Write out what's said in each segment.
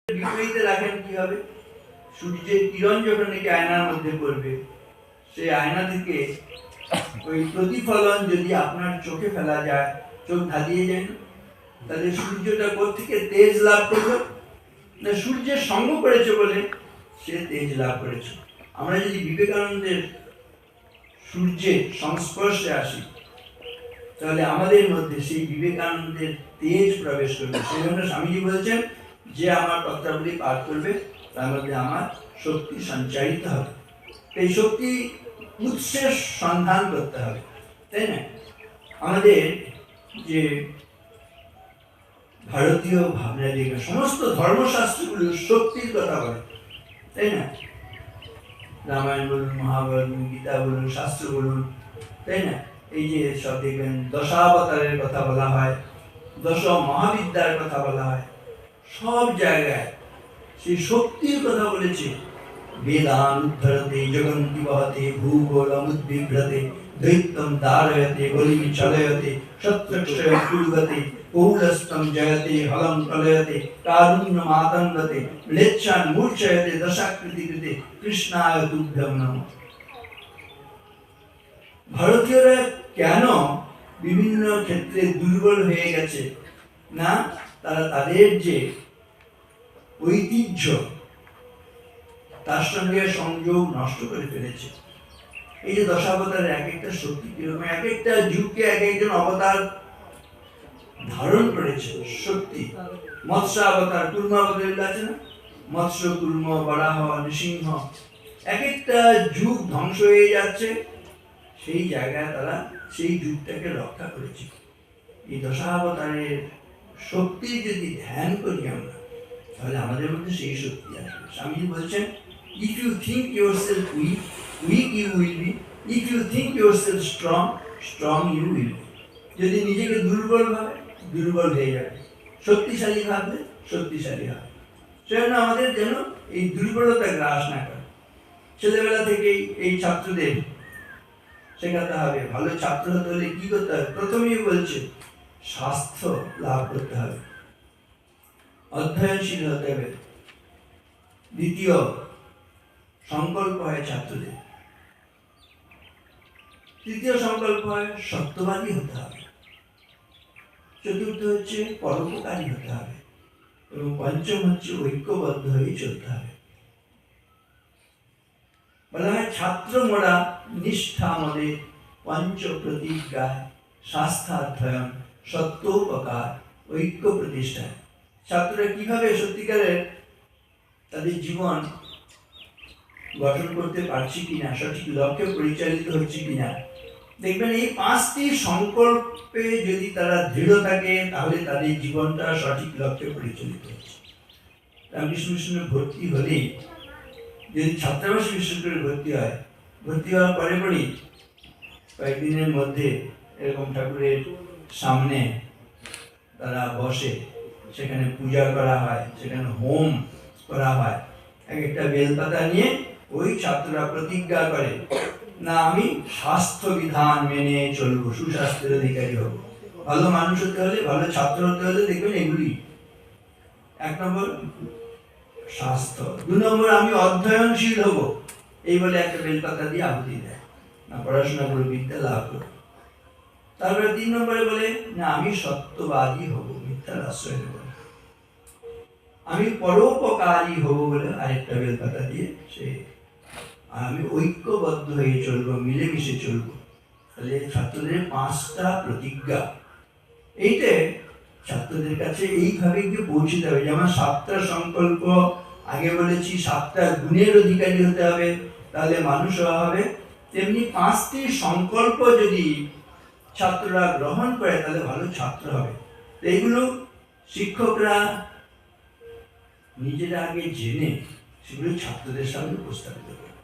বিপরীতে রাখেন কি হবে? সূর্যের কিরণ যখন নাকি আয়নার মধ্যে পড়বে, সেই আয়না থেকে ওই প্রতিফলন যদি আপনার চোখে ফেলা যায়, চোখ ধাঁধিয়ে যায় না, তাহলে সূর্যটা কোত্থেকে তেজ লাভ করলো? না, সূর্যের সঙ্গ করেছে বলে সে তেজ লাভ করেছে। আমরা যদি বিবেকানন্দের সূর্যের সংস্পর্শে আসি, তাহলে আমাদের মধ্যে সেই বিবেকানন্দের তেজ প্রবেশ করবে। সেই জন্য স্বামীজি বলছেন, যে আমার পত্রাবলী পাঠ করবে তার মধ্যে আমার শক্তি সঞ্চারিত হবে। এই শক্তি উৎসের সন্ধান করতে হবে, তাই না? আমাদের যে ভারতীয় ভাবনা, যে সমস্ত ধর্মশাস্ত্রগুলো শক্তির কথা বলে, তাই না? রামায়ণ বলুন, মহাভারত, গীতা বলুন, শাস্ত্র বলুন, তাই না? এই যে সব দেখবেন দশাবতারের কথা বলা হয়, দশ মহাবিদ্যার কথা বলা হয়, সব জায়গায় সেই শক্তির কথা বলেছে। বেদান উদ্ধরতে জগন্তি বহতে ভূগোলমুদ্বিভ্রতে দৈত্যম দারয়তে গলিম চলয়তে শত্রুক্ষয় কুর্বতে পৌলস্তম জয়তে হলম প্রলয়তে কারুণ্য মাতঙ্গতে ম্লেচ্ছান মূর্ছয়তে দশাকৃতিকৃতে কৃষ্ণায় তুভ্যং নমঃ। ভারতীয়রা কেন বিভিন্ন ক্ষেত্রে দুর্বল হয়ে গেছে? না, তারা তাদের যে ঐতিহ্য তার সঙ্গে সংযোগ নষ্ট করে ফেলেছে। এই যে দশাবতারের এক একটা শক্তি কিরকম, এক একটা যুগকে এক একজন অবতার ধারণ করেছে শক্তি। মৎস্য অবতার, কুর্ম অবতার আছে না? মৎস্য, কুর্ম, বরাহ, নৃসিংহ, এক একটা যুগ ধ্বংস হয়ে যাচ্ছে, সেই জায়গায় তারা সেই যুগটাকে রক্ষা করেছে। এই দশাবতারের শক্তি যদি ধ্যান করি আমরা, তাহলে আমাদের মধ্যে সেই শক্তি আসবে। স্বামীজি বলছেন, if you think yourself weak, weak you will be. If you think yourself strong, strong you will be. যদি নিজেকে দুর্বল ভাবে, দুর্বল হয়ে যাবে, শক্তিশালী ভাবলে শক্তিশালী হবে। সেজন্য আমাদের যেন এই দুর্বলতা গ্রাস না করে। ছেলেবেলা থেকেই এই ছাত্রদের শেখাতে হবে। ভালো ছাত্র হতে হলে কি করতে হবে? প্রথমেই বলছে স্বাস্থ্য লাভ করতে হবে, অধ্যয়নশীল হতে হবে। দ্বিতীয় সংকল্প হয় ছাত্রদের। তৃতীয় সংকল্প হয় সত্যবাদী হতে হবে। চতুর্থ হচ্ছে পরোপকারী হতে হবে, এবং পঞ্চম হচ্ছে ঐক্যবদ্ধ হয়ে চলতে হবে। বলা হয় ছাত্র মোরা নিষ্ঠা মদে পঞ্চ প্রতিজ্ঞায় শাস্ত্রাধ্যয়ন সত্যোপকার ঐক্য প্রতিষ্ঠায়। ছাত্ররা কিভাবে সত্যিকারের তাদের জীবন গঠন করতে পারছি কিনা, সঠিক লক্ষ্যে পরিচালিত হচ্ছে কিনা, দেখবেন এই পাঁচটি সংকল্পে যদি তারা দৃঢ় থাকে, তাহলে তাদের জীবনটা সঠিক লক্ষ্যে পরিচালিত হচ্ছে। রামকৃষ্ণ মিশনে ভর্তি হলেই, যদি ছাত্রাবাস বিশ্ববিদ্যালয়ে ভর্তি হয়, ভর্তি হওয়ার পরে পরেই কয়েকদিনের মধ্যে এরকম ঠাকুরের সামনে তারা বসে, সেখানে পূজা করা হয়, সেখানে হোম করা হয়। এক একটা বেলপাতা নিয়ে ওই ছাত্ররা প্রতিজ্ঞা করে, না আমি স্বাস্থ্য বিধান মেনে চলবো, সুস্বাস্থ্যের অধিকারী হব। ভালো মানুষ হতে হলে, ভালো ছাত্র হতে হলে দেখবেন এগুলি। এক নম্বর স্বাস্থ্য, দু নম্বর আমি অধ্যয়নশীল হব, এই বলে একটা বেলপাতা দিয়ে আহুতি দেয়, না পড়াশোনা করে বিদ্যা লাভ করব। তারপরে তিন নম্বরে বলে, না আমি সত্যবাদী হব, মিথ্যার আশ্রয় নেব। আমি পরোপকারী হব বলে আরেকটা বেলপাতা দিয়ে সে, আমি ঐক্যবদ্ধ হয়ে চলবো, মিলেমিশে চলবো। তাহলে ছাত্রদের পাঁচটা প্রতিজ্ঞা, এইটা ছাত্রদের কাছে এইভাবে গিয়ে পৌঁছতে হবে। যেমন সাতটা সংকল্প আগে বলেছি, সাতটা গুণের অধিকারী হতে হবে, তাহলে মানুষ হওয়া হবে। তেমনি পাঁচটি সংকল্প যদি ছাত্ররা গ্রহণ করে, তাহলে ভালো ছাত্র হবে। এইগুলো শিক্ষকরা নিজেরা আগে জেনে সেগুলো ছাত্রদের সামনে উপস্থাপিত করে।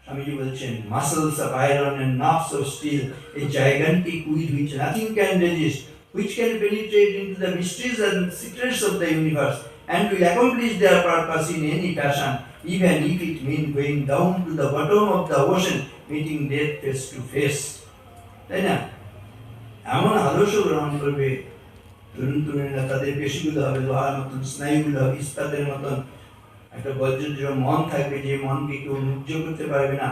স্বামীজি বলছেন, muscles of iron and nerves of steel, a gigantic with which nothing can resist, which can penetrate into the mysteries and secrets of the universe and will accomplish their purpose in any fashion, even if it means going down to the bottom of the ocean, meeting death face to face. তাই না? এমন আদর্শ গ্রহণ করবে তরুণ তরুণীরা তাদের পেশিগুলো হবে লোহার মতন, স্নায়ুগুলো হবে ইস্পাতের মতন, একটা বজ্রদৃঢ় মন থাকবে যে মনকে কেউ মুগ্ধ করতে পারবে না।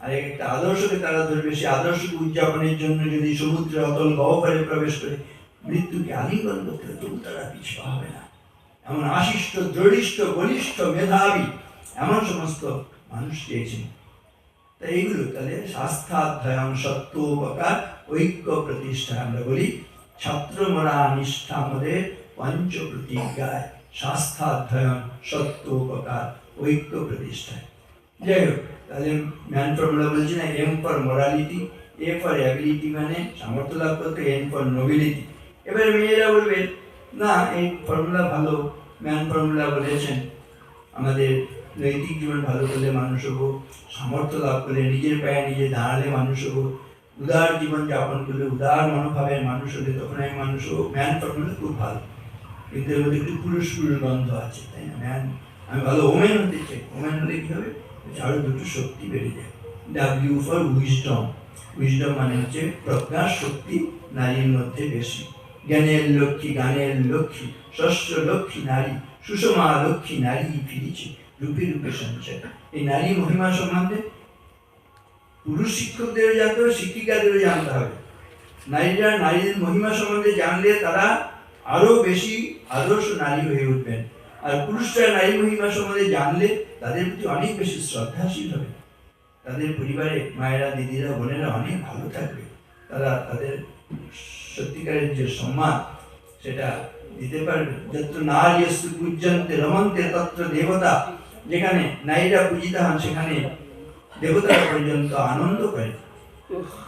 আর একটা আদর্শকে তারা ধরবে, সেই আদর্শকে উদযাপনের জন্য যদি সমুদ্রে অতল গহ্বরে প্রবেশ করে মৃত্যুকে আলিঙ্গন করতে হয়, তবু তারা পিছপা হবে না। এমন আশিষ্ট, দৃঢ়িষ্ঠ, বলিষ্ঠ, মেধাবী এমন সমস্ত মানুষ চেয়েছেন। তাই এইগুলো তাহলে শাস্ত্রাধ্যয়ন, সত্যোপকার, ঐক্য প্রতিষ্ঠা। আমরা বলি ছাত্রমরা নিষ্ঠা আমাদের পঞ্চ প্রতিজ্ঞায়, শাস্ত্রাধ্যয়ন, সত্যোপকার, ঐক্য প্রতিষ্ঠায়। যাই হোক, তাহলে ম্যান ফর্মুলা বলছি না, M for morality, A for ability মানে সামর্থ্য লাভ করতে, এন ফর নোবিলিটি। এবারে মেয়েরা বলবে না এই ফর্মুলা ভালো, ম্যান ফর্মুলা বলেছেন আমাদের নৈতিক জীবন ভালো করলে মানুষ হবো, সামর্থ্য লাভ করলে নিজের পায়ে নিজে দাঁড়ালে মানুষ হবো, উদার জীবন যাপন করলে উদার মনোভাবের মানুষ হলে তখন আমি মানুষ হবো। ম্যান ফর্মুলা খুব ভালো, কিন্তু এর মধ্যে একটু পুরুষ পুরুষ গন্ধ আছে, তাই না? ম্যান আমি ভালো ওমেন হতে চাই, ওমেন হলে কী হবে, আরও দুটো শক্তি বেড়ে যায়। ডাব্লিউ ফর উইজডম, উইজডম মানে হচ্ছে প্রজ্ঞার শক্তি নারীর মধ্যে বেশি। জ্ঞানের লক্ষ্মী, গানের লক্ষ্মী, শস্য লক্ষ্মী নারী, সুষমা লক্ষ্মী নারী ফিরেছে রূপে রূপে সঞ্চয়। এই নারী মহিমা সম্বন্ধে পুরুষ শিক্ষকদেরও জানতে হবে, শিক্ষিকাদেরও জানতে হবে। নারীরা নারীদের মহিমা সম্বন্ধে জানলে তারা আরও বেশি আদর্শ নারী হয়ে উঠবেন। আর পুরুষরা নারী মহিমা সম্বন্ধে জানলে তাদের প্রতি অনেক বেশি শ্রদ্ধাশীল হবে। তাদের পরিবারে মায়েরা, দিদিরা, বোনেরা অনেক ভালো থাকবে। তারা তাদের সত্যিকারের যে সম্মান সেটা দিতে পারবে। যত্র নারীস্তু পূজ্যন্তে রমন্তে তত্র দেবতা, যেখানে নারীরা পূজিতা হন সেখানে দেবতারা পর্যন্ত আনন্দ করে।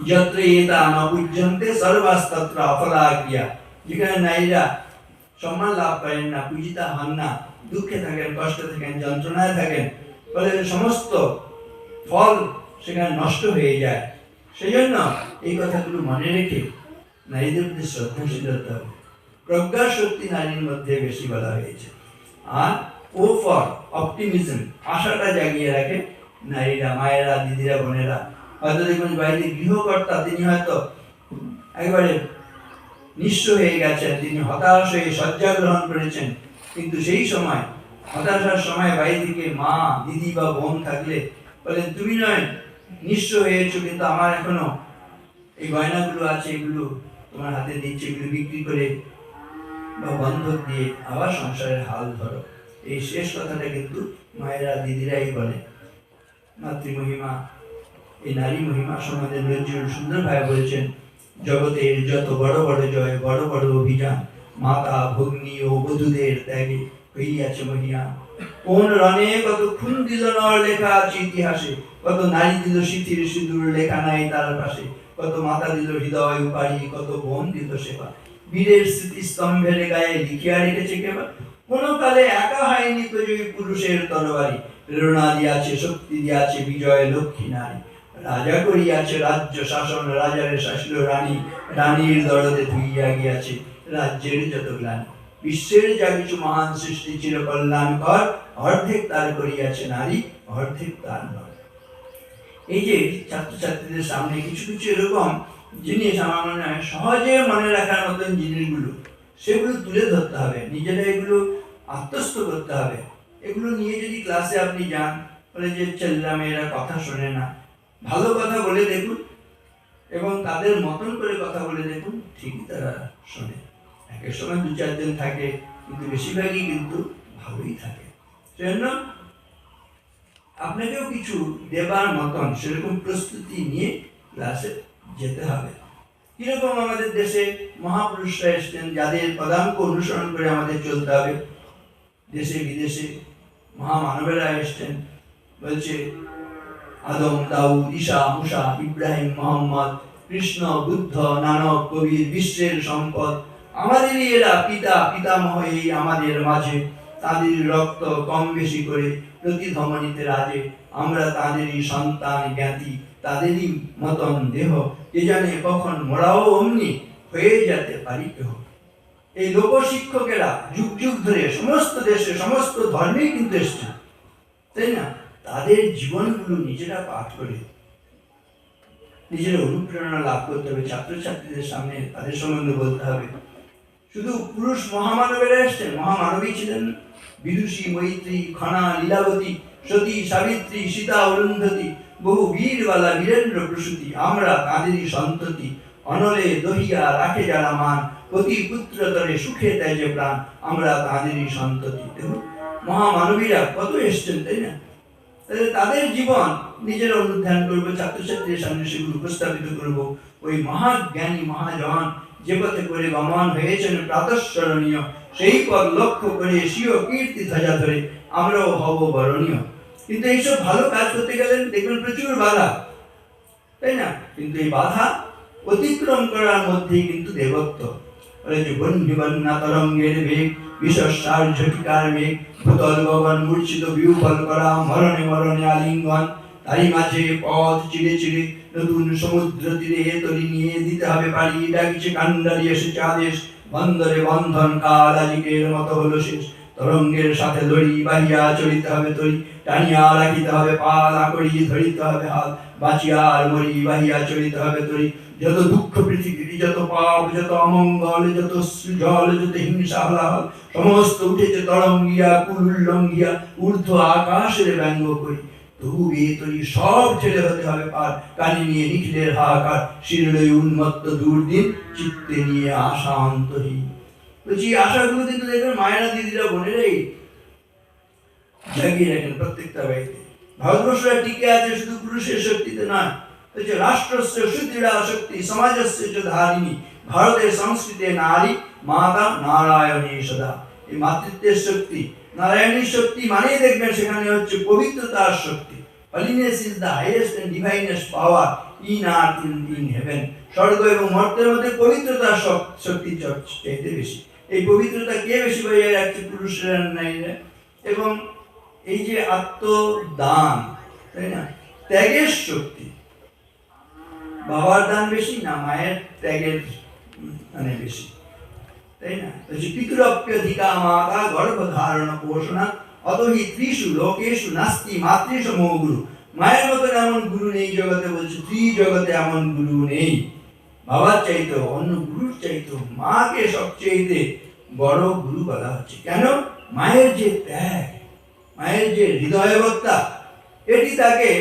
যত্র এতা ন পূজ্যন্তে সর্বাস্তত্র অফলাক্রিয়া, যেখানে নারীরা সম্মান লাভ করেন না, পূজিতা হন না, দুঃখে থাকেন, কষ্টে থাকেন, যন্ত্রণায় থাকেন, ফলে সমস্ত ফল সেখানে নষ্ট হয়ে যায়। সেই জন্য এই কথাগুলো মনে রেখে নারীদের প্রতি শ্রদ্ধাশীল হতে হবে। প্রজ্ঞা শক্তি নারীর মধ্যে বেশি বলা হয়েছে। আর ও ফর অপটিমিজম, আশাটা জাগিয়ে রাখে নারীরা, মায়েরা, দিদিরা, বোনেরা। হয়তো দেখবেন বাড়িতে গৃহকর্তা, তিনি হয়তো একবারে নিঃস্ব হয়ে গেছেন, তিনি হতাশ হয়ে শয্যা গ্রহণ করেছেন, কিন্তু সেই সময় হতাশার সময় বাড়ি থেকে মা, দিদি বা বোন থাকলে বলেন তুমি নয় নিঃস্ব হয়েছো, কিন্তু আমার এখনো এই গয়নাগুলো আছে, এগুলো তোমার হাতে দিচ্ছে, এগুলো বিক্রি করে বা বন্ধক দিয়ে আবার সংসারের হাল ধরো। এই শেষ কথাটা কিন্তু মায়েরা, দিদিরাই বলে। মাতৃমহিমা, এই নারী মহিমা সম্বন্ধে নজরুল সুন্দরভাবে বলেছেন, জগতের যত বড় বড় জয়, বড় বড় অভিযান, মাতা, ভগ্নী ও বধূদের ত্যাগে হইয়াছে মহিয়ান। কোন রণে কত খুন দিল নর, লেখা আছে ইতিহাসে, কত নারী দিল সিথির সিঁদুর, লেখা নাই তার পাশে, কত মাতা দিল হৃদয় উপাড়ি, কত বোন দিল সেবা, বীরের স্মৃতি স্তম্ভের গায়ে লিখিয়া রেখেছে কেবা। কোনো কালে একা হয়নি তো জয়ী পুরুষের তরবারি, প্রেরণা দিয়াছে, শক্তি দিয়াছে বিজয় লক্ষ্মী নারী। রাজা করিয়াছে রাজ্য শাসন, রাজারে শাসিল রানী, রানীর দরদে ধুইয়া গিয়াছে রাজ্যের যত গ্লানি। বিশ্বের যা কিছু মহান সৃষ্টি চির কল্যাণকর, অর্ধেক তার করিয়াছে নারী, অর্ধেক তার নয়। এই যে ছাত্রছাত্রীদের সামনে কিছু কিছু এরকম জিনিস আমার মনে হয় সহজে মনে রাখার মতন জিনিসগুলো, সেগুলো তুলে ধরতে হবে, নিজেরা এগুলো আত্মস্থ করতে হবে। এগুলো নিয়ে যদি ক্লাসে আপনি যান, বলে যে ছেলেরা মেয়েরা কথা শোনে না, ভালো কথা বলে দেখুন এবং তাদের মতন করে কথা বলে দেখুন, ঠিকই তারা শোনে। একের সময় দু চারজন থাকে, কিন্তু বেশিরভাগই কিন্তু ভালোই থাকে। সেজন্য আপনাকেও কিছু দেবার মতন সেরকম প্রস্তুতি নিয়ে ক্লাসে যেতে হবে। কিরকম আমাদের দেশে মহাপুরুষরা এসছেন, যাদের পদাঙ্ক অনুসরণ করে আমাদের চলতে হবে। দেশে বিদেশে মহামানবেরা এসছেন, বলছে আদম, দাউদ, ঈসা, মুসা, ইব্রাহিম, মোহাম্মদ, কৃষ্ণ, বুদ্ধ, নানক, কবির, বিশ্বের সম্পদ আমাদেরই এরা পিতা, পিতামহ এই আমাদের মাঝে। তাদের রক্ত কম বেশি করে প্রতি ধমনীতে রাজে, আমরা তাদেরই সন্তান জ্ঞাতি, তাদেরই মতন দেহ, কে জানে কখন মোরাও অমনি হয়ে যেতে পারি কেহ। এই লোকশিক্ষকেরা যুগ যুগ ধরে সমস্ত দেশে সমস্ত ধর্মেই কিন্তু এসছে, তাই না? তাদের জীবনগুলো নিজেরা পাঠ করে নিজের অনুপ্রেরণা লাভ করতে হবে। ছাত্রছাত্রীদের সামনে তাদের সম্বন্ধে বলতে হবে, শুধু পুরুষ মহামানবেরা এসছেন, মহামানবী ছিলেন বিদুষী, মৈত্রী, খনা, লীলাবতী, সতী, সাবিত্রী, সীতা, অরুন্ধতী, বহু বীরবালা, বীরেন্দ্র প্রসূতি, আমরা তাঁদেরই সন্ততি। অনলে দহিয়া রাখে যারা মান, পতি পুত্রতরে সুখে ত্যাজে প্রাণ, আমরা তাঁদেরই সন্ততি। দেখুন মহামানবীরা কত এসছেন, তাই না? তাহলে তাদের জীবন নিজের অনুধ্যান করবো, ছাত্রছাত্রীর সামনে সেগুলো উপস্থাপিত করব। ওই মহাজ্ঞানী মহাজন যে পথে করে গমন হয়েছেন প্রাতঃস্মরণীয়, সেই পথ লক্ষ্য করে স্বীয় কীর্তি ধ্বজা ধরে আমরাও হব বরণীয়। কিন্তু এইসব ভালো কাজ করতে গেলে দেখবেন প্রচুর বাধা, তাই না? কিন্তু এই বাধা অতিক্রম করার মধ্যেই কিন্তু দেবত্ব। বন্যা তরঙ্গের বেগ, বিশ্বসার ঝটিকার মেঘ, ভূতল গগন মূর্ছিত বিহ্বল করা, মরণে মরণে আলিঙ্গন। তারই মাঝে পথ চিড়ে চিড়ে নতুন সমুদ্র তীরে তরি নিয়ে দিতে হবে পাড়ি। ডাকিছে কান্ডারি এসেছে আদেশ, বন্দরে বন্ধন কাল আজিকের মতো হলো শেষ। তরঙ্গের সাথে লড়ি, বাহিয়া চলিতে হবে তরি, টানিয়া রাখিতে হবে পাল, আকড়ি ধরিতে হবে হাল। বাঁচিয়া আর মরি, বাহিয়া চলিতে হবে তরি। যত দুঃখ পৃথিবীর, যত পাপ, যত অমঙ্গল, যত জল, যত হিংসা হলাহল, সমস্ত উঠেছে তরঙ্গিয়া, কুল উল্লঙ্ঘিয়া, ঊর্ধ্ব আকাশের ব্যঙ্গ করি। তবু বিয়ে তরি সব ছেড়ে হতে হবে পার, কানে নিয়ে নিখিলের হাহাকার, শিরলই উন্মত্ত দুর্দিন, চিত্তে নিয়ে আশা অন্তহীন। বলছি আশাগুলো কিন্তু দেখবেন মায়েরা, দিদিরা, বোনেরাই জাগিয়ে রাখেন প্রত্যেকটা বাড়িতে। ভারতবর্ষটা টিকে আছে শুধু পুরুষের শক্তিতে নয়, রাষ্ট্রস্য সুদৃঢ়া শক্তি, সমাজস্য চ ধারিণী, ভারতের সংস্কৃতে নারী মাতা নারায়ণী সদা। এই মাতৃত্বের শক্তি, নারায়ণী শক্তি মানেই দেখবেন সেখানে হচ্ছে পবিত্রতার শক্তি। Holiness is the highest and divinest power in earth and in heaven. স্বর্গ এবং মর্তের মধ্যে পবিত্রতার শক্তি চাইতে বেশি। এই পবিত্রতা কে বেশি বজায় রাখছে? পুরুষরা, নারীরা। এবং এই যে আত্মদান, তাই না, ত্যাগের শক্তি, বাবার দান বেশি না মায়ের ত্যাগের মানে বেশি, তাই না? পিতৃপ্যধিকা মাতা গর্ভধারণ পোষণা, অতহি ত্রিষু লোকেষু নাস্তি মাতৃসম গুরু। মায়ের মতন এমন গুরু নেই জগতে, বলছে ত্রিজগতে এমন গুরু নেই। বাবার চাইতো, অন্য গুরুর চাইতো মাকে সবচেয়ে বড় গুরু বলা হচ্ছে। কেন? মায়ের যে ত্যাগ, মায়ের যে হৃদয়বত্তা, এটি তাকে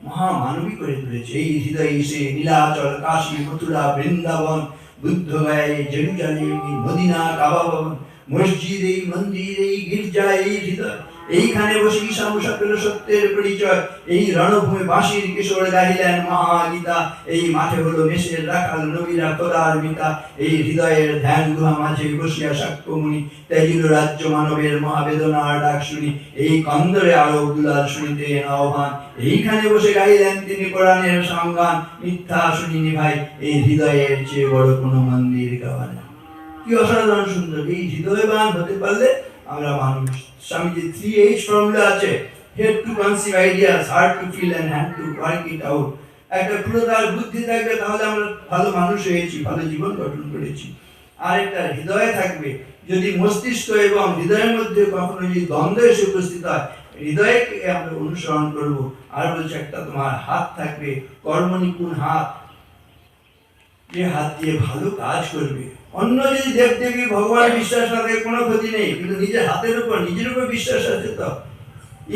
মহামানবী করে তুলেছে। এই হৃদয়ে সে নীলাচল, কাশী, মথুরা, বৃন্দাবন, বুদ্ধগয়া, জেরুজালেম, মদিনা, কাবা ভবন, মসজিদ, এই মন্দির, এই গির্জা, এই হৃদয়, এইখানে বসে ঈশামুষা পেল সত্যের পরিচয়। এই রণভূমি বাঁশির কিশোর গাহিলেন মহাগীতা, এই মাঠে হলো মেষের রাখাল, নবীরা খোদার মিতা। এই হৃদয়ের ধ্যান গুহা মাঝে বসিয়া সাক্ষ্যমুনি, ত্যাজিল রাজ্য মানবের মহাবেদনার ডাক শুনি। এই কন্দরে আরো দুলাল শুনিতে আহ্বান, এইখানে বসে গাইলেন তিনি কোরআনের সংগান। মিথ্যা শুনিনি ভাই, এই হৃদয়ের চেয়ে বড় কোনো মন্দির গাওয়া না। কি অসাধারণ সুন্দর! এই হৃদয়বান হতে পারলে আমরা মানুষ। স্বামীজির 3H ফর্মুলা আছে, head to conceive ideas, heart to feel and hand to work it out. একটা পুরোটার বুদ্ধি থাকবে, তাহলে আমরা ভালো মানুষ হয়েছি, ভালো জীবন গঠন করেছি। আর একটা হৃদয় থাকবে, যদি মস্তিষ্ক এবং হৃদয়ের মধ্যে কখনো যদি দ্বন্দ্ব এসে উপস্থিত হয়, হৃদয়কে আমরা অনুসরণ করব। আর বলছে একটা তোমার হাত থাকবে, কর্মনিপুণ হাত, যে হাত দিয়ে ভালো কাজ করবে। অন্য যদি দেবদেবী ভগবান বিশ্বাস থাকে কোনো ক্ষতি নেই, কিন্তু নিজের হাতের উপর, নিজের উপর বিশ্বাস আছে তো।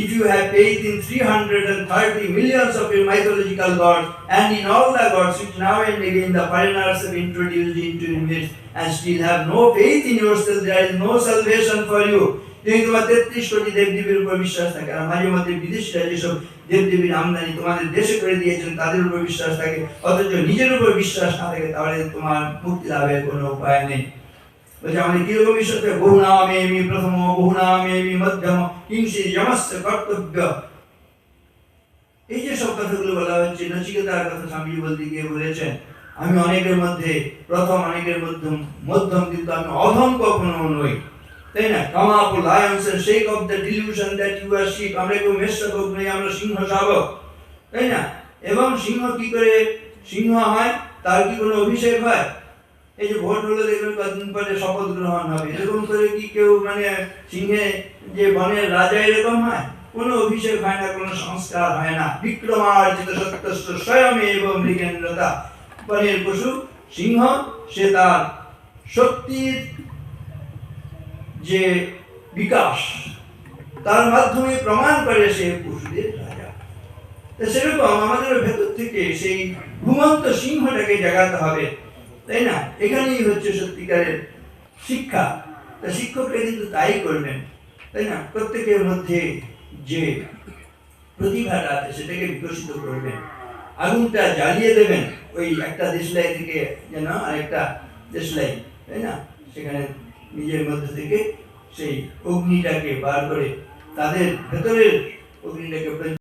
If you have faith in 330 millions of your mythological gods and in all the gods which now and again the foreigners have introduced into your midst, and still have no faith in yourself, there is no salvation for you. যদি তোমার 33 কোটি দেবদেবীর উপর বিশ্বাস থাকে, আর মাঝে মধ্যে বিদেশিরা যেসব দেবদেবীর আমদানি তোমাদের দেশে করে দিয়েছেন তাদের উপর বিশ্বাস থাকে, অথচ নিজের উপর বিশ্বাস না থাকে, তাহলে তোমার মুক্তি লাভের কোনো উপায় নেই। বলছে আমাদের কিরকম বিশ্বাস থাকে? বহু নামে আমি প্রথম, বহু নামে আমি মধ্যম, কিংসি যমস্য কর্তব্য। এই যে সব কথাগুলো বলা হচ্ছে, নচিকেতার কথা স্বামী বলতে গিয়ে বলেছেন আমি অনেকের মধ্যে প্রথম, অনেকের মধ্যম, কিন্তু আমি অধম কখনো নই, তাই না? Come up lions and shake off the delusion that you are sheep. আমরা কেউ মেষশাবক নই, আমরা সিংহ শাবক, তাই না? এবং সিংহ কি করে সিংহ হয়? তার কি কোনো অভিষেক হয়? এই যে ভোট হলো দেখবেন কদিন পরে শপথ গ্রহণ হবে, এরকম করে কি কেউ মানে সিংহে যে বনের রাজা এরকম হয়? কোনো অভিষেক হয় না, কোনো সংস্কার হয় না। বিক্রমার্জিত সত্যস্য স্বয়ং এবং মৃগেন্দ্রতা। বনের পশু সিংহ, সে তার শক্তির যে বিকাশ, তার মাধ্যমে প্রমাণ করে সে পশুদের রাজা। তো সেরকম আমাদের ভেতর থেকে সেই ঘুমন্ত সিংহটাকে জাগাতে হবে, তাই না? এখানেই হচ্ছে সত্যিকারের শিক্ষা। তা শিক্ষকরা কিন্তু তাই করবেন, তাই না? প্রত্যেকের মধ্যে যে প্রতিভাটা আছে সেটাকে বিকশিত করবেন, আগুনটা জ্বালিয়ে দেবেন ওই একটা দেশলাই থেকে যেন আরেকটা দেশলাই, তাই না? সেখানে নিজের মধ্যে থেকে সেই অগ্নিটাকে বার করে তাদের ভেতরের অগ্নিটাকে